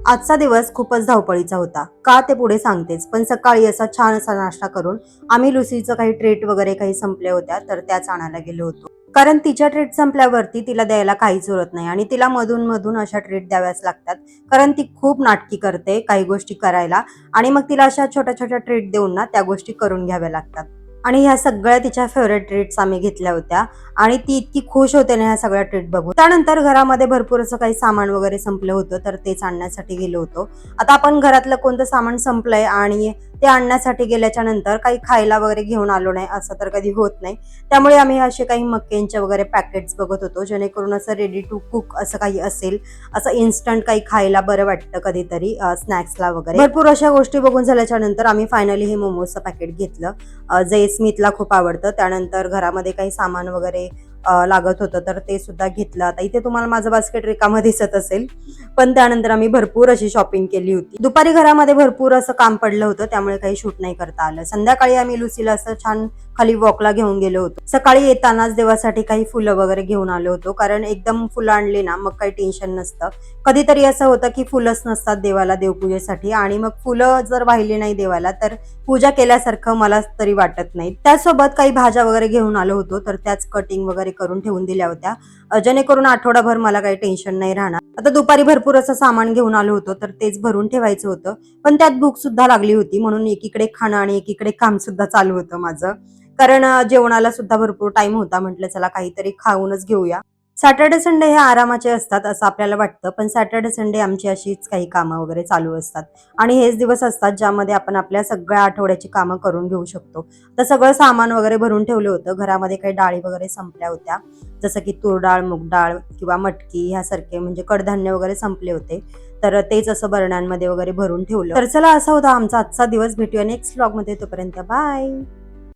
आजचा दिवस खूपच धावपळीचा होता. का ते पुढे सांगतेच. पण सकाळी असा छान असा नाश्ता करून आम्ही लुसीचं काही ट्रीट वगैरे काही संपल्या होत्या तर त्याच आणायला गेलो होतो. कारण तिच्या ट्रीट संपल्यावरती तिला द्यायला काहीच उरत नाही आणि तिला मधून मधून अशा ट्रीट द्याव्याच लागतात. कारण ती खूप नाटकी करते काही गोष्टी करायला आणि मग तिला अशा छोट्या छोट्या ट्रीट देऊन ना त्या गोष्टी करून घ्याव्या लागतात. आणि ह्या सगळ्या तिच्या फेवरेट ट्रीट्स आम्ही घेतल्या होत्या आणि ती इतकी खुश होते ना ह्या सगळ्या ट्रीट बघून. त्यानंतर घरामध्ये भरपूर असं काही सामान वगैरे संपलं होतं तर तेच आणण्यासाठी गेलो होतो. आता आपण घरातलं कोणतं सामान संपलंय आणि ते आणण्यासाठी गेल्याच्या नंतर काही खायला वगैरे घेऊन आलो नाही असं तर कधी होत नाही. त्यामुळे आम्ही असे काही मक्केनचे वगैरे पॅकेट्स बघत होतो जेणेकरून असं रेडी टू कुक असं काही असेल, असं इन्स्टंट काही खायला बरं वाटतं कधीतरी स्नॅक्सला वगैरे. भरपूर अशा गोष्टी बघून झाल्याच्या नंतर आम्ही फायनली हे मोमोजचं पॅकेट घेतलं जे स्मिथला खूप आवडतं. त्यानंतर घरामध्ये काही सामान वगैरे लागत होतं तर ते सुद्धा घेतलं. आता इथे तुम्हाला माझं बास्केट रिकामं दिसत असेल, पण त्यानंतर आम्ही भरपूर अशी शॉपिंग केली होती. दुपारी घरामध्ये भरपूर असं काम पडलं होतं त्यामुळे काही शूट नाही करता आलं. संध्याकाळी आम्ही लुसीला असं छान खाली वॉकला घेऊन गेलो होतो. सकाळी येतानाच देवासाठी काही फुलं वगैरे घेऊन आलो होतो कारण एकदम फुलं आणली ना मग काही टेन्शन नसतं. कधीतरी असं होतं की फुलंच नसतात देवाला देवपूजेसाठी आणि मग फुलं जर वाहिली नाही देवाला तर पूजा केल्यासारखं मला तरी वाटत नाही. त्यासोबत काही भाज्या वगैरे घेऊन आलो होतो तर त्याच कटिंग वगैरे करून ठेवून दिल्या होत्या जेणेकरून आठवडाभर मला काही टेन्शन नाही राहणार. आता दुपारी भरपूर असं सामान घेऊन आलो होतो तर तेच भरून ठेवायचं होतं, पण त्यात भूक सुद्धा लागली होती म्हणून एकीकडे खाणं आणि एकीकडे काम सुद्धा चालू होतं माझं. कारण जेवणाला सुद्धा भरपूर टाइम होता. म्हटलं चला काहीतरी खाऊनच घेऊया. सॅटर्डे संडे हे आरामाचे असतात असं आपल्याला वाटतं, पण सॅटर्डे संडे आमची अशीच काही कामं वगैरे चालू असतात आणि हेच दिवस असतात ज्यामध्ये आपण आपल्या सगळ्या आठवड्याची कामं करून घेऊ शकतो. तर सगळं सामान वगैरे भरून ठेवलं होतं. घरामध्ये काही डाळी वगैरे संपल्या होत्या, जसं की तूर डाळ, मूग डाळ किंवा मटकी ह्यासारखे म्हणजे कडधान्य वगैरे संपले होते. तर तेच असं बरण्यांमध्ये वगैरे भरून ठेवलं. तर चला असा होता आमचा आजचा दिवस. भेटूया नेक्स्ट व्लॉगमध्ये. तोपर्यंत बाय.